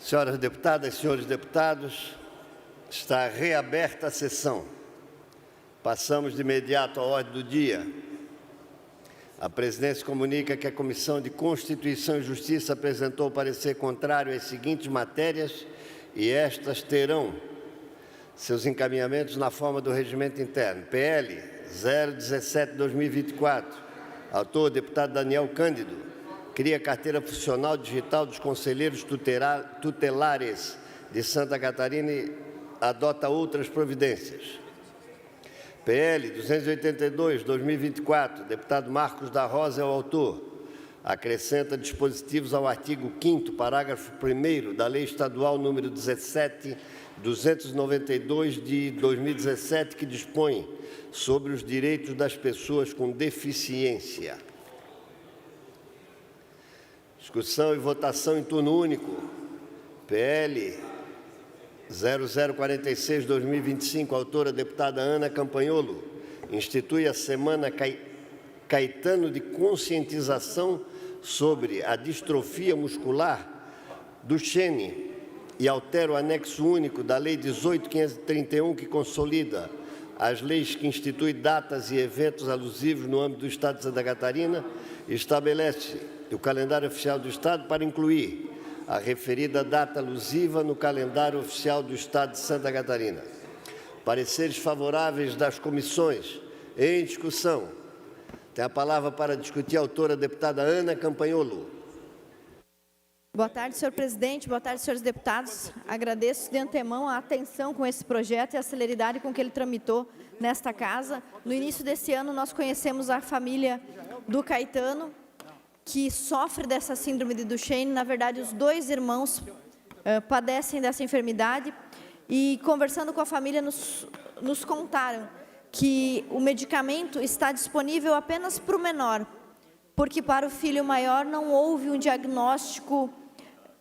Senhoras deputadas, senhores deputados, está reaberta a sessão. Passamos de imediato à ordem do dia. A presidência comunica que a Comissão de Constituição e Justiça apresentou parecer contrário às seguintes matérias e estas terão seus encaminhamentos na forma do regimento interno. PL 017/2024, autor deputado Daniel Cândido, cria carteira funcional digital dos conselheiros tutelares de Santa Catarina e adota outras providências. PL 282/2024, deputado Marcos da Rosa é o autor, acrescenta dispositivos ao artigo 5º, parágrafo 1º da Lei Estadual número 17.292 de 2017, que dispõe sobre os direitos das pessoas com deficiência. Discussão e votação em turno único. PL 0046/2025, autora deputada Ana Campanholo, institui a Semana Caetano de conscientização sobre a distrofia muscular Duchenne e altera o anexo único da Lei 18.531, que consolida as leis que instituem datas e eventos alusivos no âmbito do Estado de Santa Catarina e estabelece o calendário oficial do Estado para incluir a referida data alusiva no calendário oficial do Estado de Santa Catarina. Pareceres favoráveis das comissões. Em discussão. Tem a palavra para discutir a autora, a deputada Ana Campanholo. Boa tarde, senhor presidente. Boa tarde, senhores deputados. Agradeço de antemão a atenção com esse projeto e a celeridade com que ele tramitou nesta casa. No início desse ano, nós conhecemos a família do Caetano, que sofre dessa síndrome de Duchenne. Na verdade, os dois irmãos padecem dessa enfermidade e, conversando com a família, nos contaram que o medicamento está disponível apenas para o menor, porque para o filho maior não houve um diagnóstico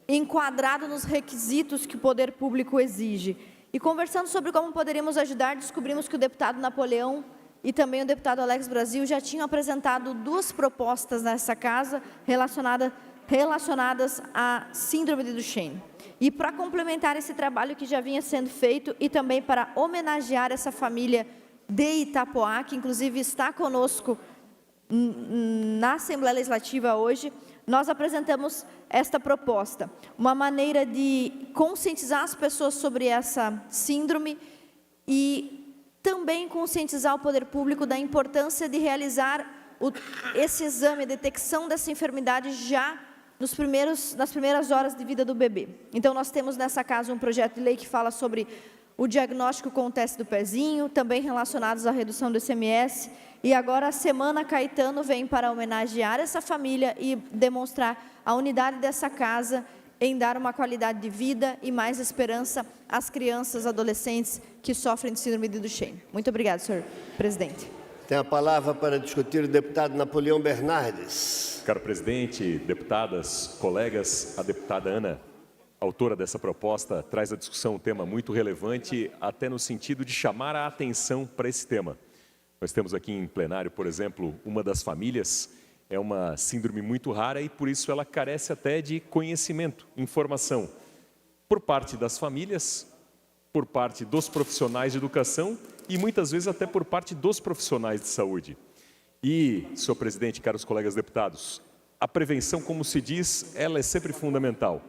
enquadrado nos requisitos que o poder público exige. E conversando sobre como poderíamos ajudar, descobrimos que o deputado Napoleão e também o deputado Alex Brasil já tinham apresentado duas propostas nessa casa relacionadas à síndrome de Duchenne. E para complementar esse trabalho que já vinha sendo feito e também para homenagear essa família de Itapoá, que inclusive está conosco na Assembleia Legislativa hoje, nós apresentamos esta proposta. Uma maneira de conscientizar as pessoas sobre essa síndrome e também conscientizar o poder público da importância de realizar esse exame, a detecção dessa enfermidade já nas primeiras horas de vida do bebê. Então, nós temos nessa casa um projeto de lei que fala sobre o diagnóstico com o teste do pezinho, também relacionados à redução do ICMS, e agora a Semana Caetano vem para homenagear essa família e demonstrar a unidade dessa casa em dar uma qualidade de vida e mais esperança às crianças e adolescentes que sofrem de síndrome de Duchenne. Muito obrigado, senhor presidente. Tem a palavra para discutir o deputado Napoleão Bernardes. Caro presidente, deputadas, colegas, a deputada Ana, autora dessa proposta, traz à discussão um tema muito relevante, até no sentido de chamar a atenção para esse tema. Nós temos aqui em plenário, por exemplo, uma das famílias, é uma síndrome muito rara e por isso ela carece até de conhecimento, informação, por parte das famílias, por parte dos profissionais de educação e muitas vezes até por parte dos profissionais de saúde. E, senhor presidente, caros colegas deputados, a prevenção, como se diz, ela é sempre fundamental.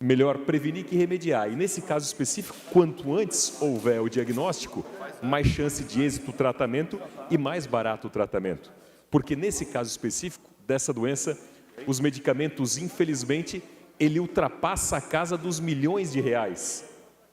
Melhor prevenir que remediar. E nesse caso específico, quanto antes houver o diagnóstico, mais chance de êxito o tratamento e mais barato o tratamento. Porque nesse caso específico dessa doença, os medicamentos, infelizmente, ele ultrapassa a casa dos milhões de reais,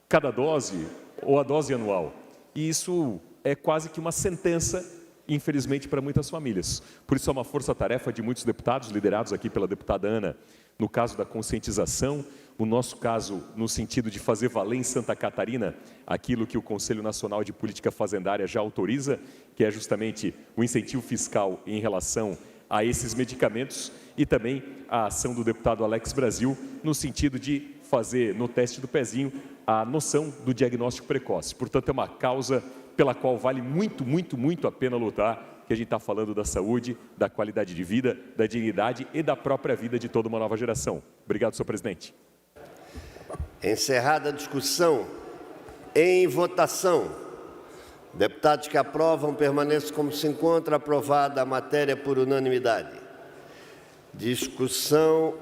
cada dose ou a dose anual. E isso é quase que uma sentença, infelizmente, para muitas famílias. Por isso é uma força-tarefa de muitos deputados, liderados aqui pela deputada Ana, no caso da conscientização, o nosso caso no sentido de fazer valer em Santa Catarina aquilo que o Conselho Nacional de Política Fazendária já autoriza, que é justamente o incentivo fiscal em relação a esses medicamentos e também a ação do deputado Alex Brasil no sentido de fazer no teste do pezinho a noção do diagnóstico precoce. Portanto, é uma causa pela qual vale muito, muito, muito a pena lutar, que a gente está falando da saúde, da qualidade de vida, da dignidade e da própria vida de toda uma nova geração. Obrigado, senhor presidente. Encerrada a discussão, em votação. Deputados que aprovam, permaneçam como se encontra. Aprovada a matéria por unanimidade. Discussão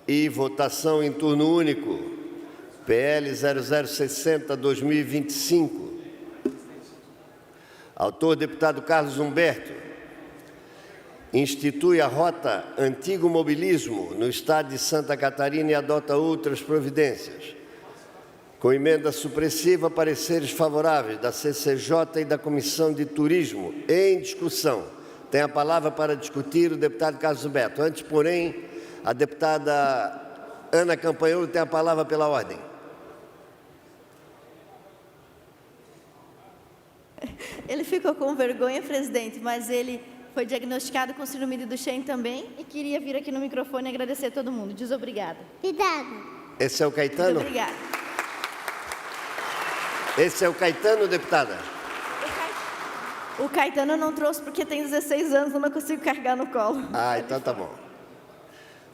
e votação em turno único. PL 0060/2025. Autor, deputado Carlos Humberto. Institui a rota Antigo Mobilismo no estado de Santa Catarina e adota outras providências. Com emenda supressiva, pareceres favoráveis da CCJ e da Comissão de Turismo. Em discussão. Tem a palavra para discutir o deputado Carlos Humberto. Antes, porém, a deputada Ana Campanholo tem a palavra pela ordem. Ele ficou com vergonha, presidente, mas ele foi diagnosticado com síndrome de Duchenne também e queria vir aqui no microfone e agradecer a todo mundo. Diz obrigada. Obrigada. Esse é o Caetano? Muito obrigada. Esse é o Caetano, deputada? O Caetano eu não trouxe porque tem 16 anos, eu não consigo carregar no colo. Ah, então tá bom.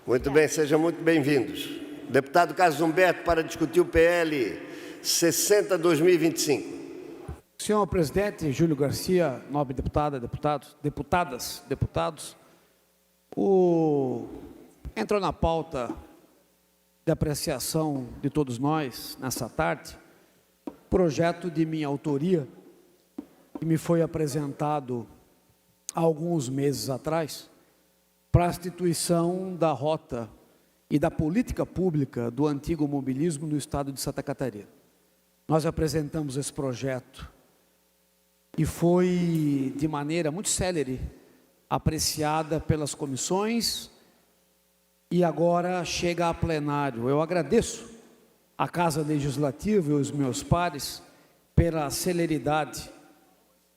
Muito bem, sejam muito bem-vindos. Deputado Carlos Humberto, para discutir o PL 60/2025. Senhor presidente Júlio Garcia, nobre deputada, deputados, entrou na pauta de apreciação de todos nós nessa tarde, projeto de minha autoria, que me foi apresentado há alguns meses atrás, para a instituição da rota e da política pública do antigo mobilismo no estado de Santa Catarina. Nós apresentamos esse projeto e foi de maneira muito célere apreciada pelas comissões e agora chega a plenário. Eu agradeço à Casa Legislativa e aos meus pares pela celeridade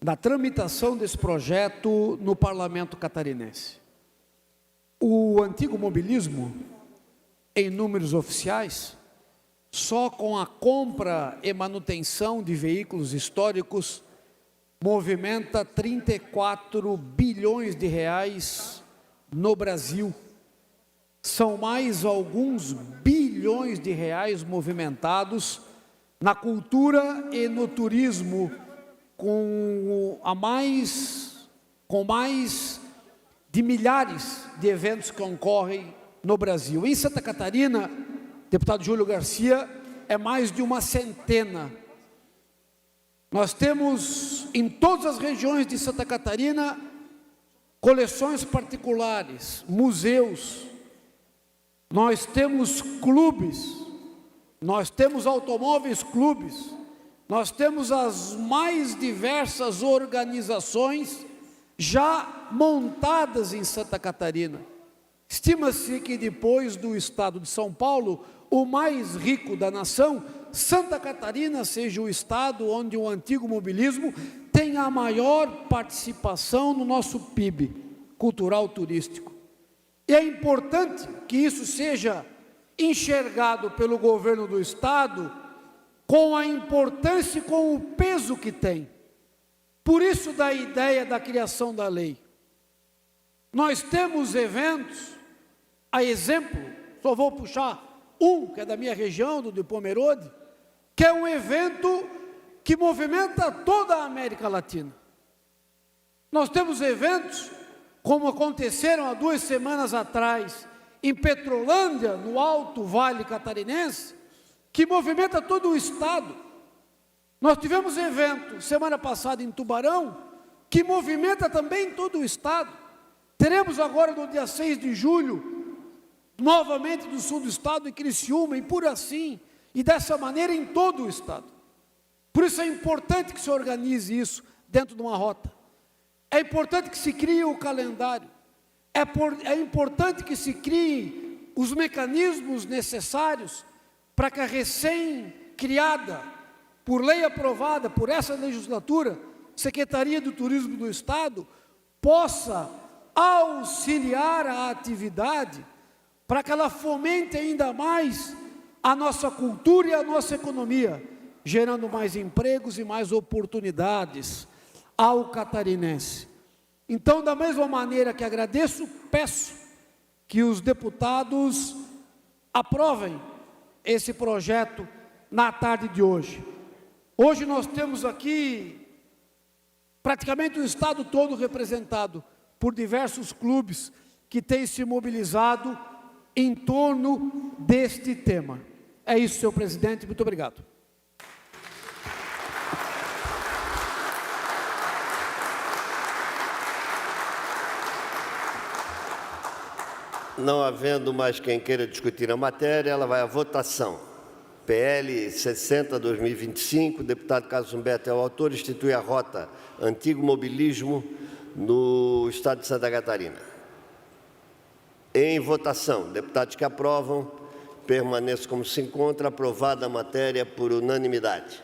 da tramitação desse projeto no Parlamento catarinense. O antigo mobilismo, em números oficiais, só com a compra e manutenção de veículos históricos, movimenta 34 bilhões de reais no Brasil. São mais alguns bilhões de reais movimentados na cultura e no turismo, com mais de milhares de eventos que ocorrem no Brasil. Em Santa Catarina, deputado Júlio Garcia, é mais de uma centena. Nós temos em todas as regiões de Santa Catarina coleções particulares, museus, nós temos clubes, nós temos automóveis clubes, nós temos as mais diversas organizações já montadas em Santa Catarina. Estima-se que depois do estado de São Paulo, o mais rico da nação, Santa Catarina seja o estado onde o antigo mobilismo tem a maior participação no nosso PIB cultural turístico. E é importante que isso seja enxergado pelo governo do estado com a importância e com o peso que tem. Por isso da ideia da criação da lei. Nós temos eventos, a exemplo, só vou puxar um, que é da minha região, do Pomerode, que é um evento que movimenta toda a América Latina. Nós temos eventos, como aconteceram há 2 semanas atrás, em Petrolândia, no Alto Vale Catarinense, que movimenta todo o estado. Nós tivemos evento, semana passada, em Tubarão, que movimenta também todo o estado. Teremos agora, no dia 6 de julho, novamente do sul do estado, em Criciúma, e por assim, e dessa maneira em todo o estado. Por isso é importante que se organize isso dentro de uma rota. É importante que se crie o calendário. É importante que se criem os mecanismos necessários para que a recém-criada, por lei aprovada por essa legislatura, Secretaria do Turismo do Estado, possa auxiliar a atividade para que ela fomente ainda mais a nossa cultura e a nossa economia, gerando mais empregos e mais oportunidades ao catarinense. Então, da mesma maneira que agradeço, peço que os deputados aprovem esse projeto na tarde de hoje. Hoje nós temos aqui praticamente o estado todo representado por diversos clubes que têm se mobilizado em torno deste tema. É isso, senhor presidente, muito obrigado. Não havendo mais quem queira discutir a matéria, ela vai à votação. PL 60/2025, deputado Carlos Humberto é o autor, institui a rota Antigo Mobilismo no estado de Santa Catarina. Em votação, deputados que aprovam, permaneçam como se encontra, aprovada a matéria por unanimidade.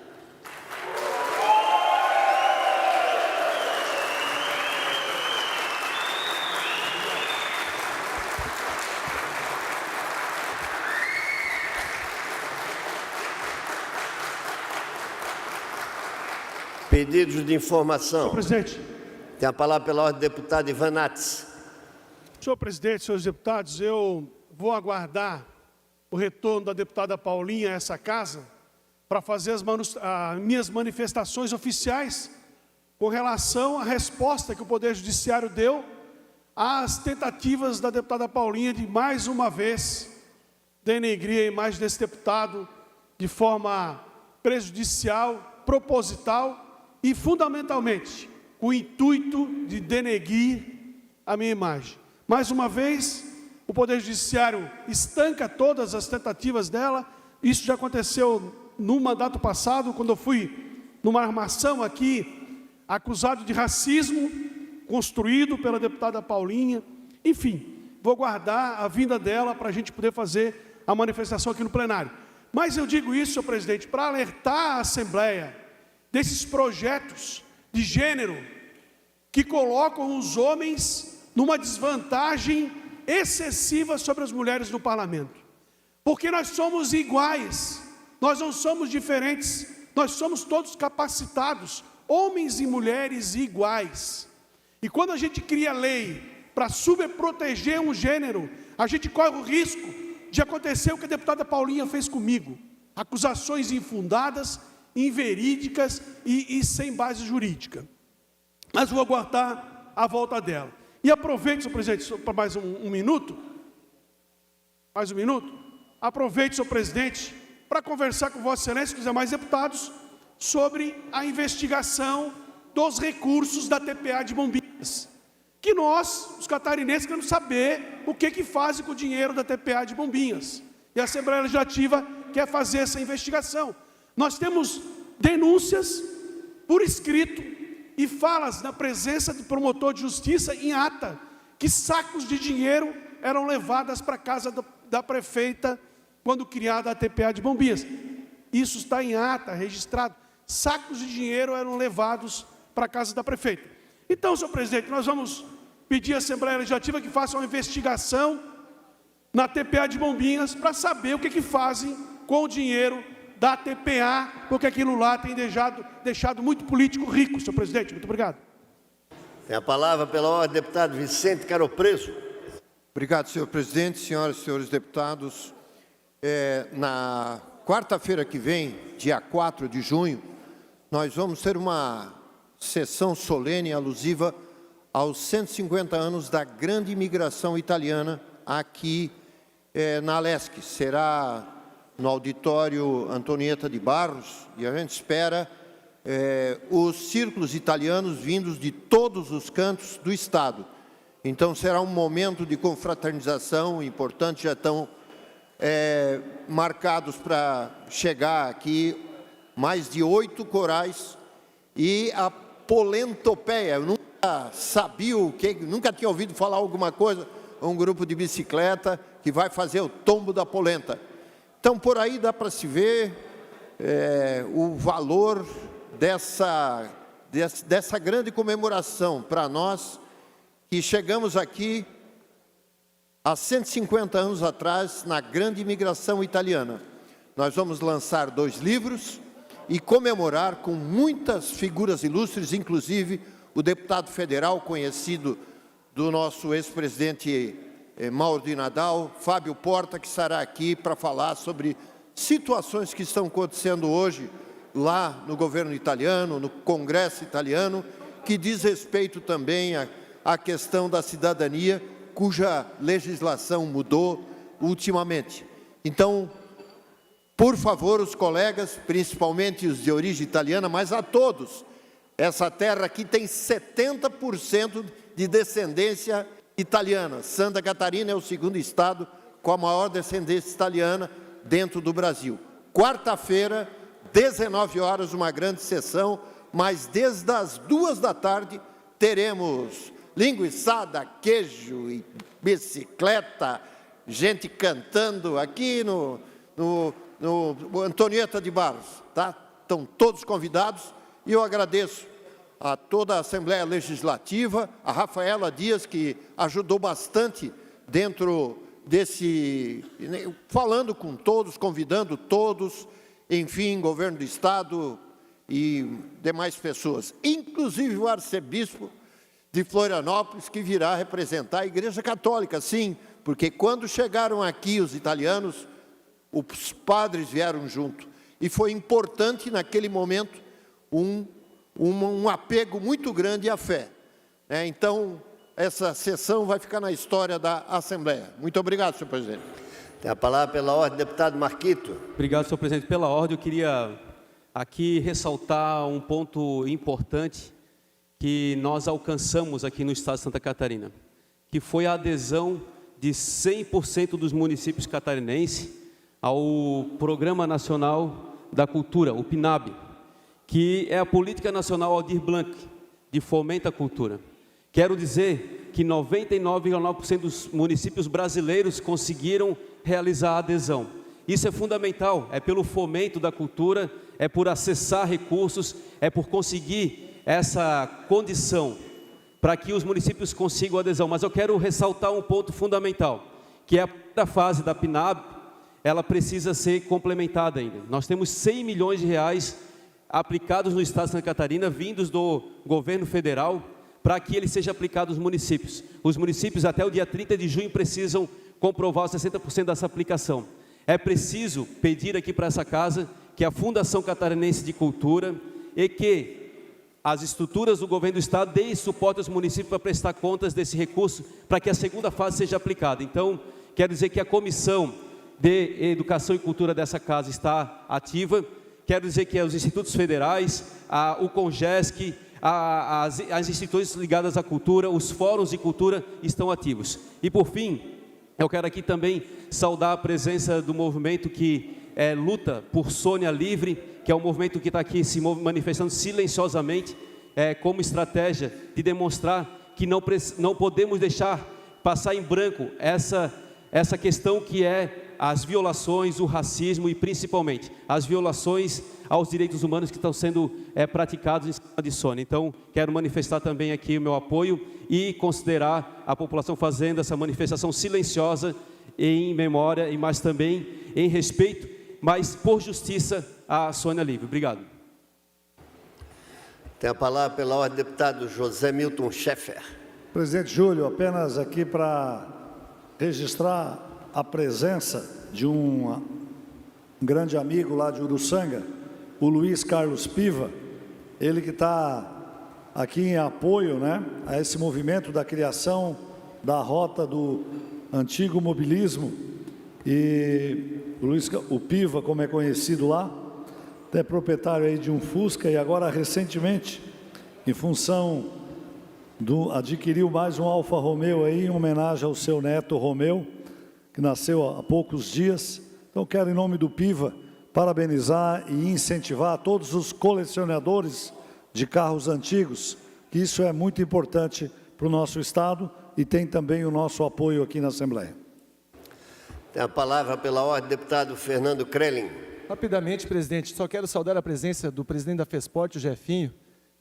Pedidos de informação. Senhor presidente. Tem a palavra pela ordem do deputado Ivan Nats. Senhor presidente, senhores deputados, eu vou aguardar o retorno da deputada Paulinha a essa casa para fazer as minhas manifestações oficiais com relação à resposta que o Poder Judiciário deu às tentativas da deputada Paulinha de, mais uma vez, denegrir a imagem desse deputado de forma prejudicial, proposital e, fundamentalmente, com o intuito de denegrir a minha imagem. Mais uma vez, o Poder Judiciário estanca todas as tentativas dela. Isso já aconteceu no mandato passado, quando eu fui numa armação aqui, acusado de racismo, construído pela deputada Paulinha. Enfim, vou guardar a vinda dela para a gente poder fazer a manifestação aqui no plenário. Mas eu digo isso, senhor presidente, para alertar a Assembleia desses projetos de gênero que colocam os homens numa desvantagem excessiva sobre as mulheres no parlamento. Porque nós somos iguais, nós não somos diferentes, nós somos todos capacitados, homens e mulheres iguais. E quando a gente cria lei para superproteger um gênero, a gente corre o risco de acontecer o que a deputada Paulinha fez comigo. Acusações infundadas, inverídicas e sem base jurídica. Mas vou aguardar a volta dela. E aproveite, senhor presidente, para mais um minuto. Mais um minuto. Aproveite, senhor presidente, para conversar com Vossa Excelência e com os demais deputados sobre a investigação dos recursos da TPA de Bombinhas. Que nós, os catarinenses, queremos saber o que fazem com o dinheiro da TPA de Bombinhas. E a Assembleia Legislativa quer fazer essa investigação. Nós temos denúncias por escrito e falas na presença do promotor de justiça em ata, que sacos de dinheiro eram levadas para a casa da prefeita quando criada a TPA de Bombinhas. Isso está em ata, registrado. Sacos de dinheiro eram levados para a casa da prefeita. Então, senhor presidente, nós vamos pedir à Assembleia Legislativa que faça uma investigação na TPA de Bombinhas para saber o que fazem com o dinheiro da TPA, porque aquilo lá tem deixado muito político rico, senhor presidente. Muito obrigado. Tem a palavra pela ordem, deputado Vicente Caropreso. Obrigado, senhor presidente, senhoras e senhores deputados. Na quarta-feira que vem, dia 4 de junho, nós vamos ter uma sessão solene alusiva aos 150 anos da grande imigração italiana aqui na Alesc. Será no auditório Antonieta de Barros, e a gente espera os círculos italianos vindos de todos os cantos do Estado. Então, será um momento de confraternização importante, já estão marcados para chegar aqui mais de 8 corais e a Polentopeia. Eu nunca sabia nunca tinha ouvido falar alguma coisa, um grupo de bicicleta que vai fazer o tombo da polenta. Então, por aí dá para se ver o valor dessa grande comemoração para nós, que chegamos aqui há 150 anos atrás, na grande imigração italiana. Nós vamos lançar 2 livros e comemorar com muitas figuras ilustres, inclusive o deputado federal conhecido do nosso ex-presidente Mauro de Nadal, Fábio Porta, que estará aqui para falar sobre situações que estão acontecendo hoje lá no governo italiano, no Congresso italiano, que diz respeito também à questão da cidadania, cuja legislação mudou ultimamente. Então, por favor, os colegas, principalmente os de origem italiana, mas a todos, essa terra aqui tem 70% de descendência italiana. Santa Catarina é o segundo estado com a maior descendência italiana dentro do Brasil. Quarta-feira, 19 horas, uma grande sessão, mas desde as 2 da tarde teremos linguiçada, queijo e bicicleta, gente cantando aqui no Antonieta de Barros, tá? Estão todos convidados e eu agradeço a toda a Assembleia Legislativa, a Rafaela Dias, que ajudou bastante dentro desse, falando com todos, convidando todos, enfim, governo do Estado e demais pessoas, inclusive o arcebispo de Florianópolis, que virá representar a Igreja Católica, sim, porque quando chegaram aqui os italianos, os padres vieram junto, e foi importante naquele momento um apego muito grande à fé. Então, essa sessão vai ficar na história da Assembleia. Muito obrigado, senhor presidente. Tem a palavra pela ordem, deputado Marquito. Obrigado, senhor presidente. Pela ordem, eu queria aqui ressaltar um ponto importante que nós alcançamos aqui no estado de Santa Catarina, que foi a adesão de 100% dos municípios catarinenses ao Programa Nacional da Cultura, o PNAB, que é a Política Nacional Aldir Blanc, de fomento à cultura. Quero dizer que 99,9% dos municípios brasileiros conseguiram realizar a adesão. Isso é fundamental, é pelo fomento da cultura, é por acessar recursos, é por conseguir essa condição para que os municípios consigam adesão. Mas eu quero ressaltar um ponto fundamental, que é a primeira fase da PNAB, ela precisa ser complementada ainda. Nós temos 100 milhões de reais aplicados no estado de Santa Catarina, vindos do governo federal, para que ele seja aplicado aos municípios. Os municípios, até o dia 30 de junho, precisam comprovar os 60% dessa aplicação. É preciso pedir aqui para essa casa que a Fundação Catarinense de Cultura e que as estruturas do governo do estado deem suporte aos municípios para prestar contas desse recurso, para que a segunda fase seja aplicada. Então, quero dizer que a Comissão de Educação e Cultura dessa casa está ativa. Quero dizer que os institutos federais, o CONGESC, as instituições ligadas à cultura, os fóruns de cultura estão ativos. E por fim, eu quero aqui também saudar a presença do movimento que luta por Sônia Livre, que é um movimento que está aqui se manifestando silenciosamente, como estratégia de demonstrar que não podemos deixar passar em branco essa questão que é as violações, o racismo e principalmente as violações aos direitos humanos que estão sendo praticados em cima de Sônia. Então, quero manifestar também aqui o meu apoio e considerar a população fazendo essa manifestação silenciosa em memória, mas também em respeito, mas por justiça a Sônia Livre. Obrigado. Tem a palavra pela ordem, deputado José Milton Schaeffer. Presidente Júlio, apenas aqui para registrar a presença de um grande amigo lá de Uruçanga, o Luiz Carlos Piva, ele que está aqui em apoio, né, a esse movimento da criação da rota do antigo mobilismo. E o Piva, como é conhecido lá, é proprietário aí de um Fusca e agora recentemente, em função adquiriu mais um Alfa Romeo aí em homenagem ao seu neto Romeu, que nasceu há poucos dias. Então quero, em nome do Piva, parabenizar e incentivar todos os colecionadores de carros antigos, que isso é muito importante para o nosso estado e tem também o nosso apoio aqui na Assembleia. Tem a palavra pela ordem, deputado Fernando Krelin. Rapidamente, presidente, só quero saudar a presença do presidente da FESPORT, o Jefinho,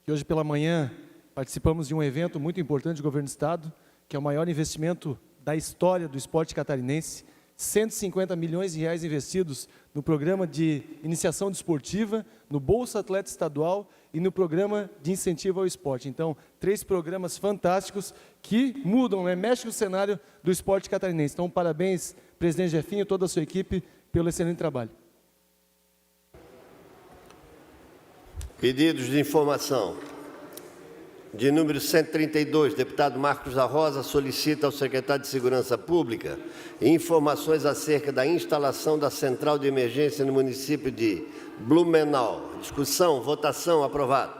que hoje pela manhã participamos de um evento muito importante do governo do estado, que é o maior investimento da história do esporte catarinense, 150 milhões de reais investidos no programa de iniciação desportiva, no Bolsa Atleta Estadual e no programa de incentivo ao esporte. Então, 3 programas fantásticos que mudam, mexem no cenário do esporte catarinense. Então, parabéns, presidente Jefinho e toda a sua equipe pelo excelente trabalho. Pedidos de informação. De número 132, deputado Marcos da Rosa solicita ao secretário de Segurança Pública informações acerca da instalação da central de emergência no município de Blumenau. Discussão, votação, aprovado.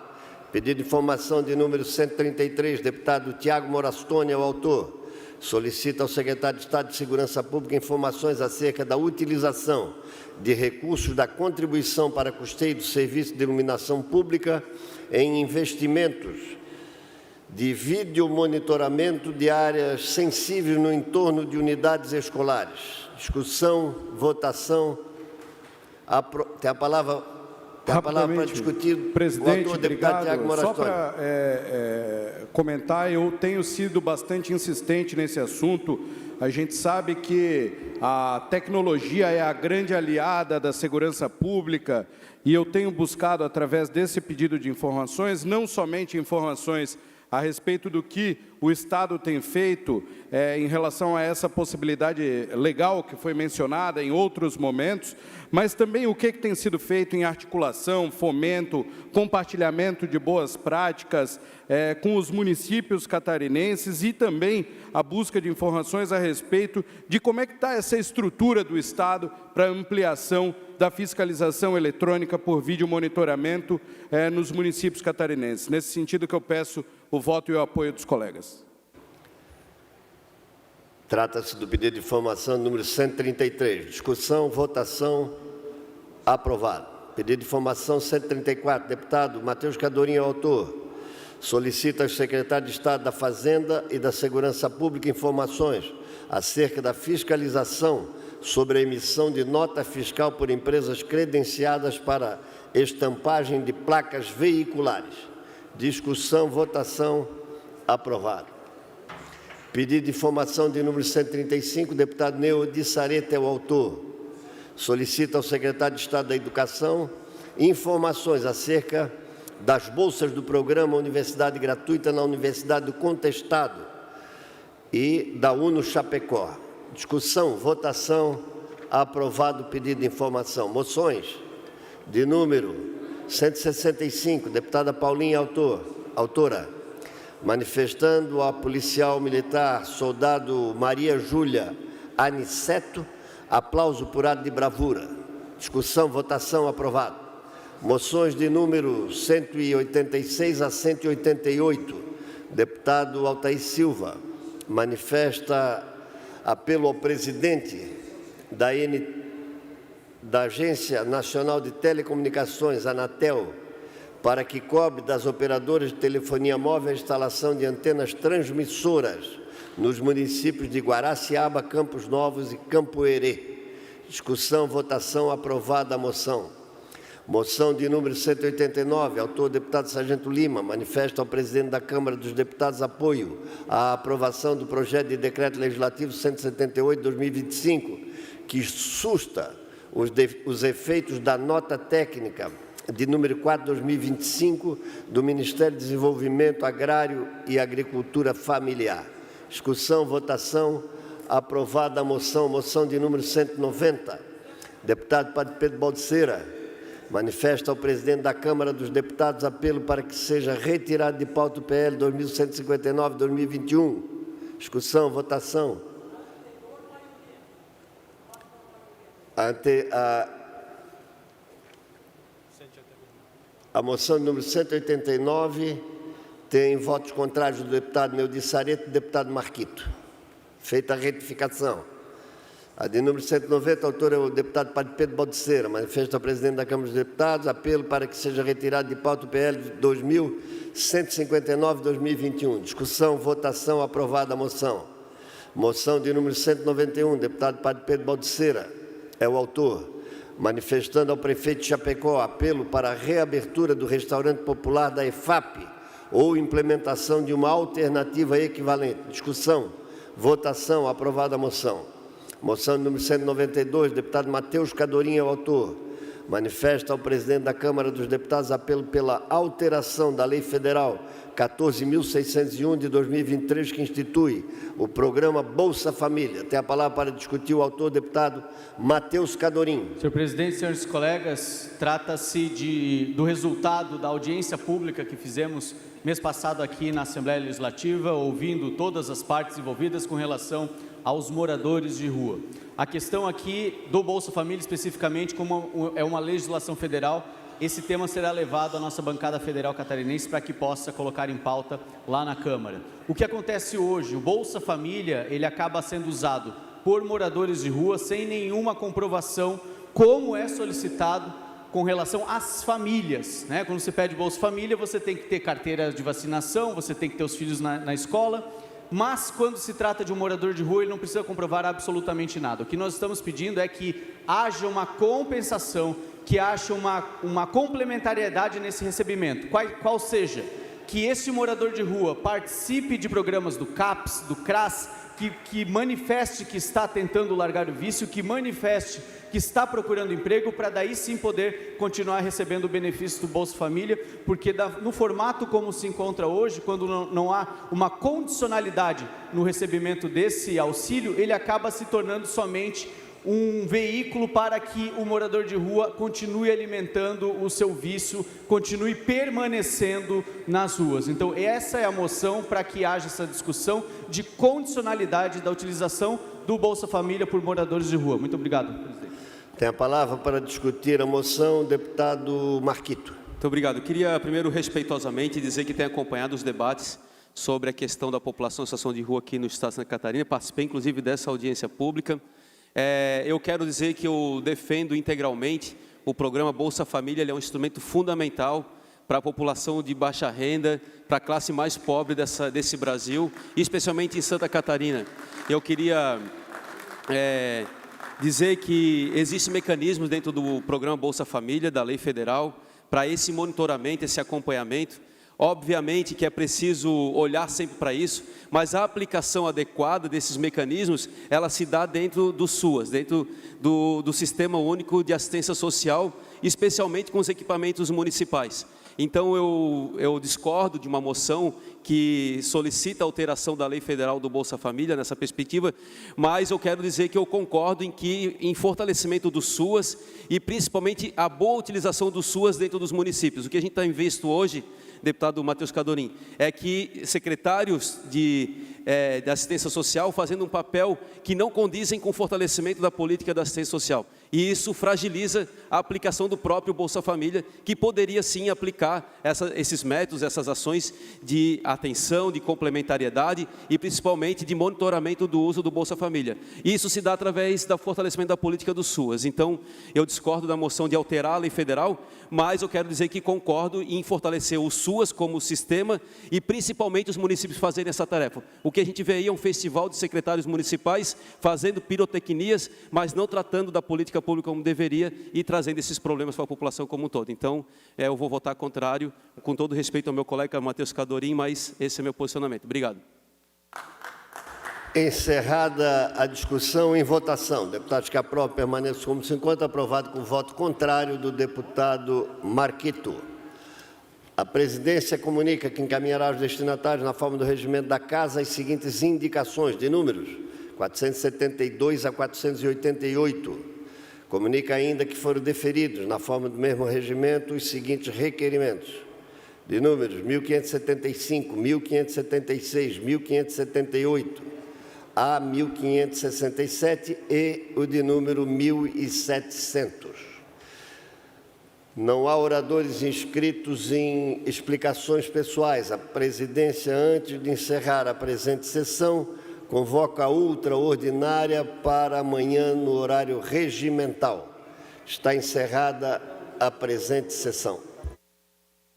Pedido de informação de número 133, deputado Tiago Morastoni, o autor, solicita ao secretário de Estado de Segurança Pública informações acerca da utilização de recursos da contribuição para custeio do serviço de iluminação pública em investimentos de videomonitoramento de áreas sensíveis no entorno de unidades escolares. Discussão, votação. Tem a palavra para discutir. Presidente, o deputado Tiago Morastoni. Só para comentar, eu tenho sido bastante insistente nesse assunto. A gente sabe que a tecnologia é a grande aliada da segurança pública e eu tenho buscado, através desse pedido de informações, não somente informações a respeito do que o Estado tem feito em relação a essa possibilidade legal que foi mencionada em outros momentos, mas também o que tem sido feito em articulação, fomento, compartilhamento de boas práticas com os municípios catarinenses e também a busca de informações a respeito de como é que está essa estrutura do Estado para ampliação da fiscalização eletrônica por videomonitoramento nos municípios catarinenses. Nesse sentido que eu peço o voto e o apoio dos colegas. Trata-se do pedido de informação número 133. Discussão, votação, aprovado. Pedido de informação 134, deputado Matheus Cadorinha, autor, solicita ao secretário de Estado da Fazenda e da Segurança Pública informações acerca da fiscalização sobre a emissão de nota fiscal por empresas credenciadas para estampagem de placas veiculares. Discussão, votação, aprovado. Pedido de informação de número 135, deputado Neudi Sareta é o autor. Solicita ao secretário de Estado da Educação informações acerca das bolsas do programa Universidade Gratuita na Universidade do Contestado e da UNO Chapecó. Discussão, votação, aprovado o pedido de informação. Moções de número 165, deputada Paulinha, autora, manifestando a policial militar, soldado Maria Júlia Aniceto, aplauso por ato de bravura. Discussão, votação, aprovado. Moções de número 186 a 188, deputado Altair Silva, manifesta apelo ao presidente da Agência Nacional de Telecomunicações, Anatel, para que cobre das operadoras de telefonia móvel a instalação de antenas transmissoras nos municípios de Guaraciaba, Campos Novos e Campoerê. Discussão, votação, aprovada a moção. Moção de número 189, autor deputado Sargento Lima, manifesta ao presidente da Câmara dos Deputados apoio à aprovação do projeto de decreto legislativo 178/2025, que susta os efeitos da nota técnica de número 4/2025 do Ministério do Desenvolvimento Agrário e Agricultura Familiar. Discussão, votação, aprovada a moção. Moção de número 190, deputado Padre Pedro Baldeceira, manifesta ao presidente da Câmara dos Deputados apelo para que seja retirado de pauta o PL 2159/2021. Discussão, votação. A moção número 189 tem votos contrários do deputado Neudi Sareta e do deputado Marquito. Feita a retificação. A de número 190, autor é o deputado Padre Pedro Baldeceira, manifesta ao presidente da Câmara dos Deputados apelo para que seja retirado de pauta o PL 2159/2021. Discussão, votação, aprovada a moção. Moção de número 191, deputado Padre Pedro Baldeceira é o autor, manifestando ao prefeito de Chapecó apelo para a reabertura do restaurante popular da EFAP ou implementação de uma alternativa equivalente. Discussão, votação, aprovada a moção. Moção número 192, deputado Matheus Cadorinha é o autor, manifesta ao presidente da Câmara dos Deputados apelo pela alteração da Lei Federal 14.601 de 2023, que institui o programa Bolsa Família. Tem a palavra para discutir o autor, deputado Matheus Cadorim. Senhor presidente, senhores colegas, trata-se do resultado da audiência pública que fizemos mês passado aqui na Assembleia Legislativa, ouvindo todas as partes envolvidas com relação aos moradores de rua. A questão aqui do Bolsa Família, especificamente, como é uma legislação federal, esse tema será levado à nossa bancada federal catarinense para que possa colocar em pauta lá na Câmara. O que acontece hoje? O Bolsa Família, ele acaba sendo usado por moradores de rua sem nenhuma comprovação, como é solicitado com relação às famílias, né? Quando você pede Bolsa Família, você tem que ter carteira de vacinação, você tem que ter os filhos na escola, mas quando se trata de um morador de rua, ele não precisa comprovar absolutamente nada. O que nós estamos pedindo é que haja uma compensação, que haja uma complementariedade nesse recebimento, qual seja, que esse morador de rua participe de programas do CAPS, do CRAS, que manifeste que está tentando largar o vício, que manifeste que está procurando emprego, para daí sim poder continuar recebendo o benefício do Bolsa Família, porque no formato como se encontra hoje, quando não há uma condicionalidade no recebimento desse auxílio, ele acaba se tornando somente um veículo para que o morador de rua continue alimentando o seu vício, continue permanecendo nas ruas. Então, essa é a moção para que haja essa discussão de condicionalidade da utilização do Bolsa Família por moradores de rua. Muito obrigado, presidente. Tem a palavra para discutir a moção o deputado Marquito. Muito obrigado. Queria primeiro, respeitosamente, dizer que tenho acompanhado os debates sobre a questão da população em situação de rua aqui no estado de Santa Catarina, participei inclusive dessa audiência pública. Eu quero dizer que eu defendo integralmente o programa Bolsa Família. Ele é um instrumento fundamental para a população de baixa renda, para a classe mais pobre desse Brasil, e especialmente em Santa Catarina. Eu queria dizer que existem mecanismos dentro do programa Bolsa Família, da lei federal, para esse monitoramento, esse acompanhamento. Obviamente que é preciso olhar sempre para isso, mas a aplicação adequada desses mecanismos, ela se dá dentro do SUAS, dentro do Sistema Único de Assistência Social, especialmente com os equipamentos municipais. Então, eu discordo de uma moção que solicita a alteração da lei federal do Bolsa Família nessa perspectiva, mas eu quero dizer que eu concordo em fortalecimento do SUAS e principalmente a boa utilização do SUAS dentro dos municípios. O que a gente está visto hoje, deputado Matheus Cadorim, é que secretários de assistência social fazendo um papel que não condizem com o fortalecimento da política da assistência social. E isso fragiliza a aplicação do próprio Bolsa Família, que poderia sim aplicar esses métodos, essas ações de atenção, de complementariedade e principalmente de monitoramento do uso do Bolsa Família. Isso se dá através do fortalecimento da política do SUAS. Então, eu discordo da moção de alterar a lei federal, mas eu quero dizer que concordo em fortalecer o SUAS como sistema e principalmente os municípios fazerem essa tarefa. O que a gente vê aí é um festival de secretários municipais fazendo pirotecnias, mas não tratando da política pública como deveria e trazendo esses problemas para a população como um todo. Então, eu vou votar contrário, com todo respeito ao meu colega Matheus Cadorim, mas esse é meu posicionamento. Obrigado. Encerrada a discussão, em votação. Deputados que aprovam permaneçam como se encontra. Aprovado com voto contrário do deputado Marquito. A presidência comunica que encaminhará aos destinatários, na forma do regimento da Casa, as seguintes indicações de números 472 a 488. Comunica ainda que foram deferidos, na forma do mesmo regimento, os seguintes requerimentos: de números 1575, 1576, 1578 a 1567 e o de número 1700. Não há oradores inscritos em explicações pessoais. A presidência, antes de encerrar a presente sessão, convoca a ultraordinária para amanhã no horário regimental. Está encerrada a presente sessão.